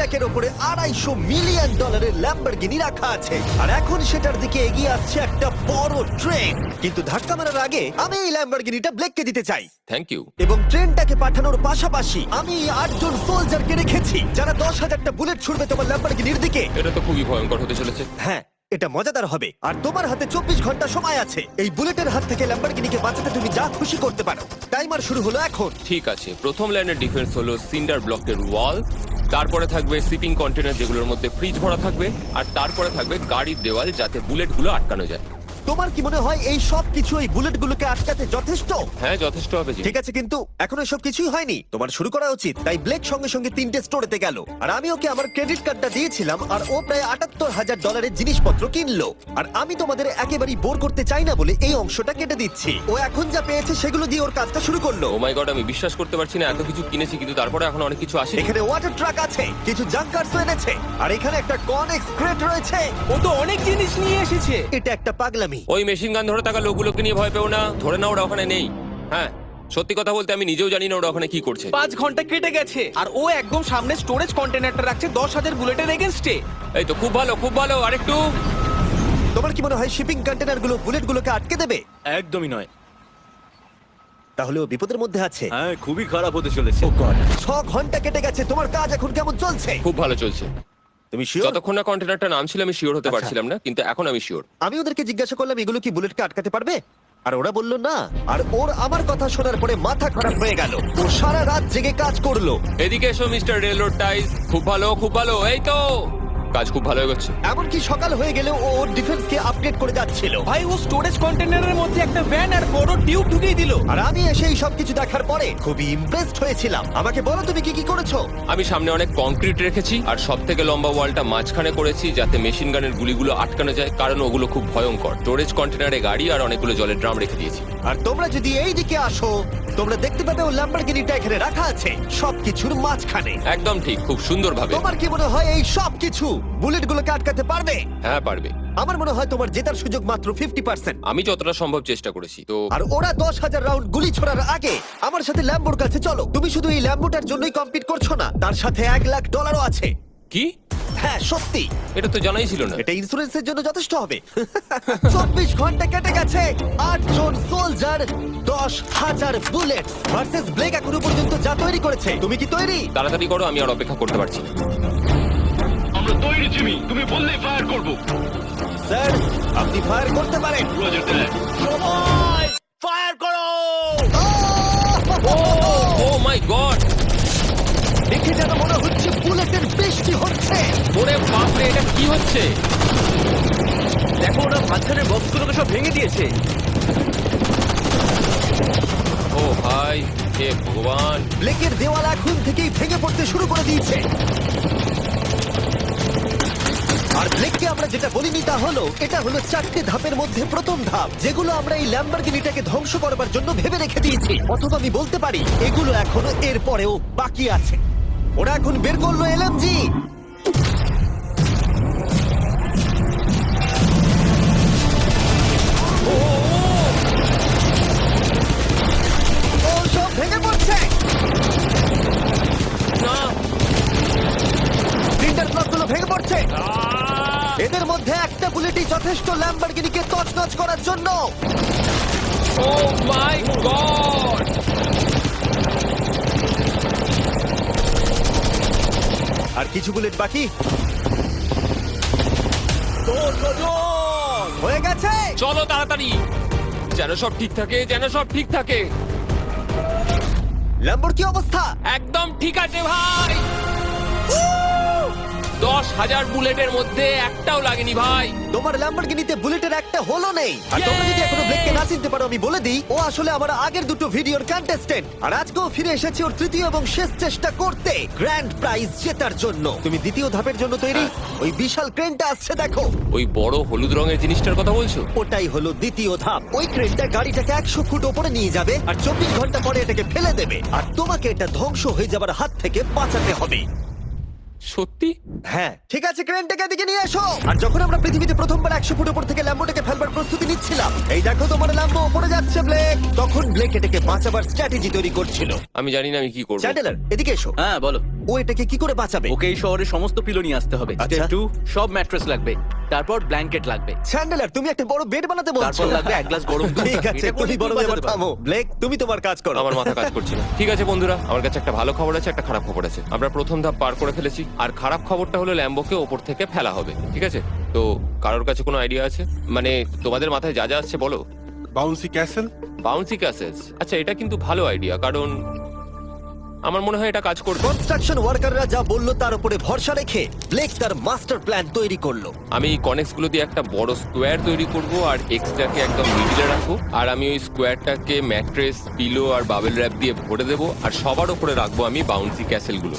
ট্র্যাকের উপরে $250 million Lamborghini রাখা আছে আর এখন সেটার দিকে এগিয়ে আসছে একটা বড় ট্রেন। কিন্তু ধাক্কা মারার আগে আমি এই ল্যাম্বরগিনিটা ব্লেককে দিতে চাই। Thank you. এবং ট্রেনটাকে পাঠানোর পাশাপাশি আমি 8 জন সোলজারকে রেখেছি যারা 10,000টা বুলেট ছুড়বে তোমার ল্যাম্বরগিনির দিকে। এটা তো খুবই ভয়ঙ্কর হতে চলেছে। হ্যাঁ, এটা মজাদার হবে। আর তোমার হাতে 24 ঘন্টা সময় আছে এই বুলেটের হাত থেকে ল্যাম্বরগিনিকে বাঁচাতে। তুমি যা খুশি করতে পারো। টাইমার শুরু হলো এখন। ঠিক আছে, প্রথম লাইনের ডিফেন্স হলো সিন্ডার ব্লকের ওয়াল, তারপরে থাকবে শিপিং কন্টেনার যেগুলোর মধ্যে ফ্রিজ ভরা থাকবে, আর তারপরে থাকবে গাড়ির দেওয়াল যাতে বুলেটগুলো আটকানো যায়। তোমার কি মনে হয় এই সব কিছু এই বুলেটগুলোকে আটকাতে যথেষ্ট? হ্যাঁ, যথেষ্ট হবে জি। ঠিক আছে, কিন্তু এখনো সব কিছুই হয়নি। তোমার শুরু করা উচিত। তাই ব্লেক সঙ্গে সঙ্গে 3টে স্টোরেতে গেল আর আমি ওকে আমার ক্রেডিট কার্ডটা দিয়েছিলাম আর ও প্রায় $78,000 জিনিসপত্র কিনলো। আর আমি তোমাদের একেবারেই বোর করতে চাই না বলে এই অংশটা কেটে দিচ্ছি। ও এখন যা পেয়েছে সেগুলো দিয়ে ওর কাজটা শুরু করলো। ও মাই গড, আমি বিশ্বাস করতে পারছি না এত কিছু কিনেছি কিন্তু তারপরে এখন অনেক কিছু আসে। এখানে ওয়াটার ট্রাক আছে, কিছু জাঙ্কারস এনেছে আর এখানে একটা কনেক্স ক্রেট রয়েছে। ও তো অনেক জিনিস নিয়ে এসেছে। এটা একটা পাগলামি। ওই মেশিন গান ধরে থাকা লোকগুলোকে নিয়ে ভয় পেও না, ধরে না ওরা ওখানে নেই। হ্যাঁ, সত্যি কথা বলতে আমি নিজেও জানি না ওরা ওখানে কি করছে। 5 ঘন্টা কেটে গেছে আর ও একদম সামনে স্টোরেজ কন্টেনারটা রাখছে 10,000 বুলেটের এগেইনস্টে। এই তো খুব ভালো, খুব ভালো। আরেকটু। তোমার কি মনে হয় শিপিং কন্টেনারগুলো বুলেটগুলোকে আটকে দেবে? একদমই নয়। তাহলে ও বিপদের মধ্যে আছে। হ্যাঁ, খুবই খারাপ হতে চলেছে। 6 ঘন্টা কেটে গেছে। তোমার কাজ এখন কেমন চলছে? খুব ভালো চলছে। তুমি শিওর? যতক্ষণ না কন্টেনারটা নাম ছিল আমি শিওর হতে আচ্ছা। পারছিলাম না, কিন্তু এখন আমি শিওর। আমি ওদেরকে জিজ্ঞাসা করলাম এগুলো কি বুলেটকে আটকাতে পারবে, আর ওরা বলল না। আর ওর আমার কথা শোনার পরে মাথা খারাপ হয়ে গেল। ও সারা রাত জেগে কাজ করলো। এদিকে এসো মিস্টার রেলরোড টাইস। খুব ভালো, খুব ভালো। এই তো কাজ খুব ভালো হয়ে গেছে। এমনকি সকাল হয়ে গেলেও ও ওর ডিফেন্সকে আপডেট করে যাচ্ছিল। ভাই ও স্টোরেজ কন্টেনারের মধ্যে একটা ভ্যান আর বড় টিউব ঢুকিয়ে দিল। আর আমি এসে এই সবকিছু দেখার পরে খুবই ইমপ্রেসড হয়েছিলাম। আমাকে বলো তুমি কি কি করেছো? আমি সামনে অনেক কংক্রিট রেখেছি আর সব থেকে লম্বা ওয়ালটা মাঝখানে করেছি যাতে মেশিন গানের গুলিগুলো আটকানো যায়, কারণ ওগুলো খুব ভয়ঙ্কর। স্টোরেজ কন্টেনারে গাড়ি আর অনেকগুলো জলের ড্রাম রেখে দিয়েছি। আর তোমরা যদি এই দিকে আসো তোমরা দেখতে পাবে ও ল্যাম্বরগিনিটা এখানে রাখা আছে সবকিছুর মাঝখানে। একদম ঠিক, খুব সুন্দরভাবে। তোমার কি মনে হয় এই সবকিছু বুলেটগুলোকে আটকাতে পারবে? হ্যাঁ, পারবে। আমার মনে হয় তোমার জেতার সুযোগ মাত্র 50%। আমি যতটা সম্ভব চেষ্টা করেছি। তো আর ওরা 10,000 রাউন্ড গুলি ছোড়ার আগে আমার সাথে ল্যাম্বোর কাছে চলো। তুমি শুধু এই ল্যাম্বোটার জন্যই কম্পিট করছো না, তার সাথে $1,00,000 আছে। কি? হ্যাঁ সত্যি, এটা তো জানাই ছিল না। এটা ইন্স্যুরেন্সের জন্য যথেষ্ট হবে। 24 ঘন্টা কেটে গেছে। 8 জন সোলজার, 10,000 বুলেট ভার্সেস ব্লেক এখনো পর্যন্ত যা তৈরি করেছে। তুমি কি তৈরি? তাড়াতাড়ি করো, আমি আর অপেক্ষা করতে পারছি না। আমরা তৈরি জিমি, তুমি বললেই ফায়ার করব। স্যার আপনি ফায়ার করতে পারেন। রোজার দ্যাট। সবাই ফায়ার করো! ও মাই গড! দেখে যেন মনে হচ্ছে বুলেটের বৃষ্টি হচ্ছে। ওরে বাপ রে, এটা কি হচ্ছে? দেখো, ওরা মাঝখানের বক্সগুলোকে সব ভেঙে দিয়েছে। ও ভাই, হে ভগবান! ব্লেকের দেওয়াল এখন থেকেই ভেঙে পড়তে শুরু করে দিয়েছে। আর ব্লেককে আমরা যেটা বলিনি তা হলো এটা হলো 4টে ধাপের মধ্যে প্রথম ধাপ, যেগুলো আমরা এই ল্যাম্বরগিনিটাকে ধ্বংস করবার জন্য ভেবে রেখে দিয়েছি। অথবা আমি বলতে পারি এগুলো এখনো এর পরেও বাকি আছে। ওরা এখন বের করলো এলএমজি। ও সব ভেঙে পড়ছে। না, প্রিন্টার ব্লকগুলো ভেঙে পড়ছে। এদের মধ্যে একটা বুলেটই যথেষ্ট ল্যাম্বরগিনিকে তছনছ করার জন্য। ও মাই গড! আর কিছু বুলেট বাকি হয়ে গেছে। চলো তাড়াতাড়ি, যেন সব ঠিক থাকে, যেন সব ঠিক থাকে। ল্যাম্বোর কি অবস্থা? একদম ঠিক আছে ভাই। 10,000 বুলেটের মধ্যে একটাও লাগেনি ভাই। তোমার ল্যাম্বরগিনিতে বুলেটের একটা হলো নেই। আর তোমরা যদি এখনো ব্লেককে না চিনতে পারো আমি বলে দিই, ও আসলে আমার আগের দুটো ভিডিওর কন্টেস্টেন্ট। আর আজকেও ফিরে এসেছে ওর তৃতীয় এবং শেষ চেষ্টা করতে গ্র্যান্ড প্রাইজ জেতার জন্য। তুমি দ্বিতীয় ধাপের জন্য তৈরি? ওই বিশাল ক্রেনটা আসছে দেখো। ওই বড় হলুদ রঙের জিনিসটার কথা বলছো? ওটাই হলো দ্বিতীয় ধাপ। ওই ক্রেনটা গাড়িটাকে 100 ফুট ওপরে নিয়ে যাবে আর 24 ঘন্টা পরে এটাকে ফেলে দেবে। আর তোমাকে এটা ধ্বংস হয়ে যাবার হাত থেকে বাঁচাতে হবে। সত্যি? হ্যাঁ ঠিক আছে, ক্রেনটাকে এদিকে নিয়ে এসো। আর যখন আমরা পৃথিবীতে প্রথমবার 100 ফুট উপর থেকে ল্যাম্বোটাকে ফেলবার প্রস্তুতি নিচ্ছিলাম, এই দেখো তোমার ল্যাম্বো উপরে যাচ্ছে ব্লেক, তখন ব্লেক এটাকে বাঁচাবার স্ট্র্যাটেজি তৈরি করছিল। আমি জানি না আমি কি করবো। চ্যান্ডেলার এদিকে এসো। হ্যাঁ বলো। ও এটাকে কি করে বাঁচাবে? ওকে এই শহরে সমস্ত পিলো নিয়ে আসতে হবে। আচ্ছা। স্টেপ 2 সব ম্যাট্রেস লাগবে, তারপর ব্ল্যাঙ্কেট লাগবে, চ্যান্ডেলার তুমি একটা বড় বেড বানাতে বলছো? তারপর লাগবে এক গ্লাস গরম দুধ। ঠিক আছে, এটা করে তুমি কি বড় বাঁচাতে এবার পারবে? থামো। ব্লেক তুমি তোমার কাজ করো। আমার মাথা কাজ করছে না। ঠিক আছে বন্ধুরা, আমার কাছে একটা ভালো খবর আছে, একটা খারাপ খবর আছে। আমরা প্রথম ধাপ পার করে ফেলেছি, আর খারাপ খবরটা হলো ল্যাম্বোকে ওপর থেকে ফেলা হবে। ঠিক আছে, তো কারোর কাছে কোনো আইডিয়া আছে? মানে তোমাদের মাথায় যা যা আসছে বলো। Bouncy castle. বাউন্সি ক্যাসেলস, আচ্ছা এটা কিন্তু ভালো আইডিয়া, কারণ আমার মনে হয় এটা কাজ করবে। কনস্ট্রাকশন ওয়ার্কাররা যা বললো তার উপরে ভরসা রেখে ব্লেক তার মাস্টার প্ল্যান তৈরি করলো। আমি কনেক্স গুলো দিয়ে একটা বড় স্কোয়ার তৈরি করব, আর এক্সটাকে একদম মিডিলে রাখবো, আর আমি ওই স্কোয়ারটাকে ম্যাট্রেস, পিলো আর বাবেল র্যাপ দিয়ে ভরে দেবো, আর সবার উপরে রাখবো আমি বাউন্সি ক্যাসেল গুলো।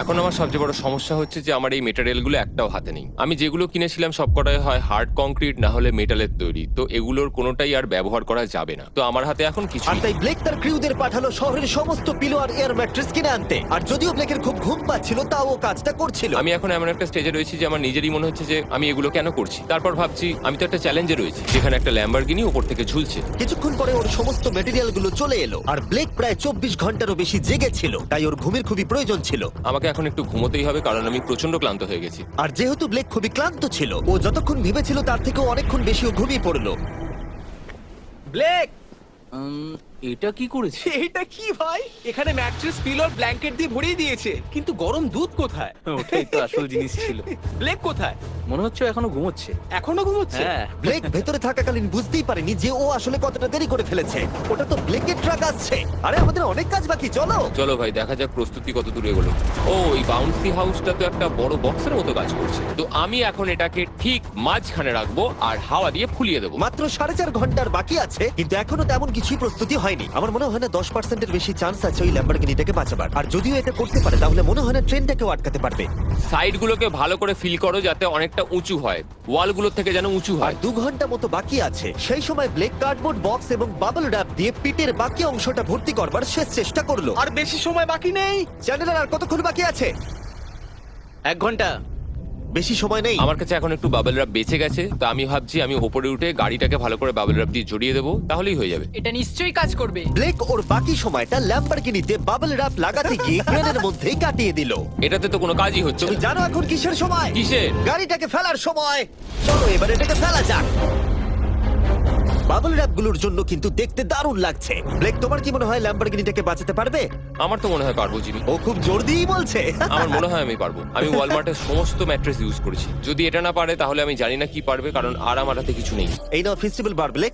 এখন আমার সবচেয়ে বড় সমস্যা হচ্ছে যে আমার এই মেটেরিয়াল গুলো একটাও হাতে নেই। আমি যেগুলো কিনেছিলাম সবকটাই হয় হার্ড কংক্রিট না হলে মেটালের তৈরি, তো এগুলোর কোনোটাই আর ব্যবহার করা যাবে না। তো আমার হাতে এখন কিছু আর তাই ব্লেক তার ক্রিউদের পাঠালো শহরের সমস্ত পিলো আর এয়ার ম্যাট্রেস কিনে আনতে। আর যদিও ব্লেকের খুব ঘুম পাচ্ছিল, তাও ও কাজটা করছিল। আমি এখন এমন একটা স্টেজে রয়েছি যে আমার নিজেরই মনে হচ্ছে যে আমি এগুলো কেন করছি। তারপর ভাবছি আমি তো একটা চ্যালেঞ্জে রয়েছি, যেখানে একটা ল্যাম্বরগিনি উপর থেকে ঝুলছে। কিছুক্ষণ পরে ওর সমস্ত মেটেরিয়াল গুলো চলে এলো, আর ব্লেক প্রায় 24 ঘন্টারও বেশি জেগে ছিল, তাই ওর ঘুমের খুবই প্রয়োজন ছিল। আমাকে এখন একটু ঘুমোতেই হবে, কারণ আমি প্রচন্ড ক্লান্ত হয়ে গেছি। আর যেহেতু ব্লেক খুবই ক্লান্ত ছিল, ও যতক্ষণ ভেবেছিল তার থেকেও অনেকক্ষণ বেশি ও ঘুমিয়ে পড়লো। ব্লেক, এটা কি করেছে? এটা কি ভাই? এখানে ম্যাট্রেস, পিলো আর ব্ল্যাঙ্কেট দিয়ে ভরিয়ে দিয়েছে, কিন্তু গরম দুধ কোথায়? ওটাই তো আসল জিনিস ছিল। ব্লেক কোথায়? মনে হচ্ছে ও এখনো ঘুমোচ্ছে। এখনো ঘুমোচ্ছে? হ্যাঁ। ব্লেক ভেতরে থাকাকালীন বুঝতেই পারেনি যে ও আসলে কতটা দেরি করে ফেলেছে। ওটা তো ব্লেকের ট্রাক আসছে। আরে আমাদের অনেক কাজ বাকি, চলো। চলো ভাই, দেখা যাক প্রস্তুতি কত দূরে এগোলো। ও, এই বাউন্সি হাউসটা তো একটা বড় বক্সের মতো কাজ করছে। তো আমি এখন এটাকে ঠিক মাঝখানে রাখবো আর হাওয়া দিয়ে ফুলিয়ে দেবো। মাত্র 4.5 ঘন্টার বাকি আছে, কিন্তু এখনো তেমন কিছুই প্রস্তুতি হয়নি। আমার মনে হয় না 10%-এর বেশি চান্স আছে ওই ল্যাম্বরগিনিটাকে বাঁচাবার। আর যদিও এটা করতে পারে, তাহলে মনে হয় না ট্রেনটাকেও আটকাতে পারবে। সাইডগুলোকে ভালো করে ফিল করো যাতে অনেকটা উঁচু হয়, ওয়ালগুলোর থেকে যেন উঁচু আর হয়। 2 ঘন্টা মতো বাকি আছে। সেই সময় ব্লেক কার্ডবোর্ড বক্স এবং বাবল র্যাপ দিয়ে পিটের বাকি অংশটা ভর্তি করবার শেষ চেষ্টা করলো। আর বেশি সময় বাকি নেই। চ্যানেলের আর কতক্ষণ বাকি আছে? 1 ঘন্টা। বেশি সময় নেই। আমার কাছে এখন একটু বাবল র্যাপ বেঁচে গেছে, তো আমি ভাবছি আমি ওপরে উঠে গাড়িটাকে ভালো করে বাবল র্যাপ দিয়ে জড়িয়ে দেবো, তাহলেই হয়ে যাবে। এটা নিশ্চয়ই কাজ করবে। ব্লেক ওর বাকি সময়টা ল্যাম্বরগিনিতে বাবল র্যাপ লাগাতে গিয়ে ক্রেনের মধ্যেই কাটিয়ে দিল। এটাতে তো কোনো কাজই হচ্ছে তুমি না। জানো এখন কিসের সময়? কিসের? গাড়িটাকে ফেলার সময়। চলো এবার এটাকে ফেলা যাক। বাবল র্যাপ গুলোর জন্য কিন্তু দেখতে দারুণ লাগছে। ব্লেক, তোমার কি মনে হয় ল্যাম্বরগিনিটাকে বাঁচাতে পারবে? আমার তো মনে হয় পারবো জিমি। ও খুব জোর দিয়েই বলছে। আমার মনে হয় আমি পারবো। আমি ওয়ালমার্টের সমস্ত ম্যাট্রেস ইউজ করেছি। যদি এটা না পারে তাহলে আমি জানি না কি পারবে, কারণ আর আমার হাতে কিছু নেই। এই নাও ফেস্টিভ্যাল বার ব্লেক।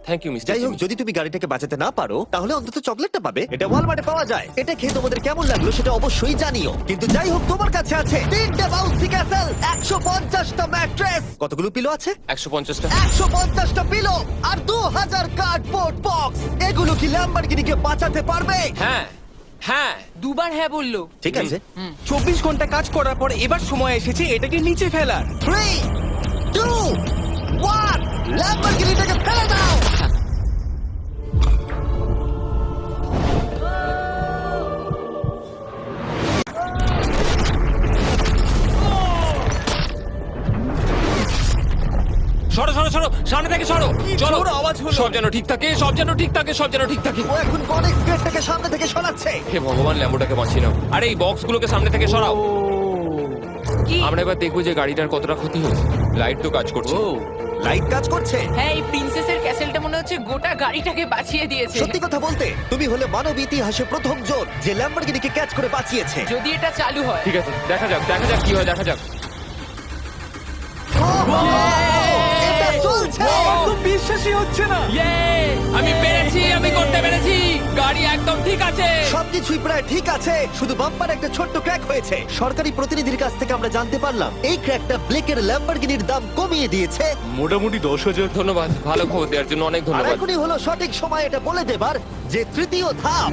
থ্যাংক ইউ মিস্টার যাই হোক, জিমি। যদি তুমি গাড়িটাকে বাঁচাতে না পারো তাহলে অন্তত চকলেটটা পাবে। এটা ওয়ালমার্টে পাওয়া যায়। এটা খেয়ে তোমাদের কেমন লাগলো সেটা অবশ্যই জানিও। কিন্তু যাই হোক, তোমার কাছে আছে 3টে বাউন্সি ক্যাসেল, 150টা ম্যাট্রেস, কতগুলো পিলো আছে? 150টা। 150টা পিলো আর 2000 কার্ডবোর্ড বক্স। এগুলো কি ল্যাম্বরগিনিকে বাঁচাতে পারবে? হ্যাঁ হ্যাঁ। দুবার হ্যাঁ বললো। ঠিক আছে। 24 ঘন্টা কাজ করার পর এবার সময় এসেছে এটাকে নিচে ফেলার। 3, 2, 1, ল্যাম্বরগিনিটাকে ফেলে দাও। সরো সরো সরো, সামনে থেকে সরো। চলো, জোর আওয়াজ হলো। সব যেন ঠিক থাকে, সব যেন ঠিক থাকে, সব যেন ঠিক থাকে। ও এখন কনেক্স গেটটাকে সামনে থেকে সরাচ্ছে। হে ভগবান, ল্যাম্বোটাকে বাঁচিয়ে নাও। আরে এই বক্সগুলোকে সামনে থেকে সরাও। কি? আমরা এবার দেখবো যে গাড়িটার কতটা ক্ষতি হয়েছে। লাইট তো কাজ করছে। ও লাইট কাজ করছে। হ্যাঁ, এই প্রিন্সেসের ক্যাসেলটা মনে হচ্ছে গোটা গাড়িটাকে বাঁচিয়ে দিয়েছে। সত্যি কথা বলতে তুমি হলে মানব ইতিহাসে প্রথম জন যে ল্যাম্বরগিনিকে ক্যাচ করে বাঁচিয়েছে। যদি এটা চালু হয়। ঠিক আছে, দেখা যাক দেখা যাক কি হয়, দেখা যাক। এটা চলছে। আমার তো বিশ্বাসই হচ্ছে না। আমি পেরেছি, আমি করতে পেরেছি। গাড়ি একদম ঠিক আছে। সবকিছুই প্রায় ঠিক আছে, শুধু বাম্পার একটা ছোট্ট ক্র্যাক হয়েছে। সরকারি প্রতিনিধির কাছ থেকে আমরা জানতে পারলাম এই ক্র্যাকটা ব্লেকের ল্যাম্বরগিনির দাম কমিয়ে দিয়েছে। মোটামুটি 10,000। ধন্যবাদ, ভালো খবর দেওয়ার জন্য অনেক আর ধন্যবাদ। এখনই হলো সঠিক সময় এটা বলে দেবার যে তৃতীয় ধাপ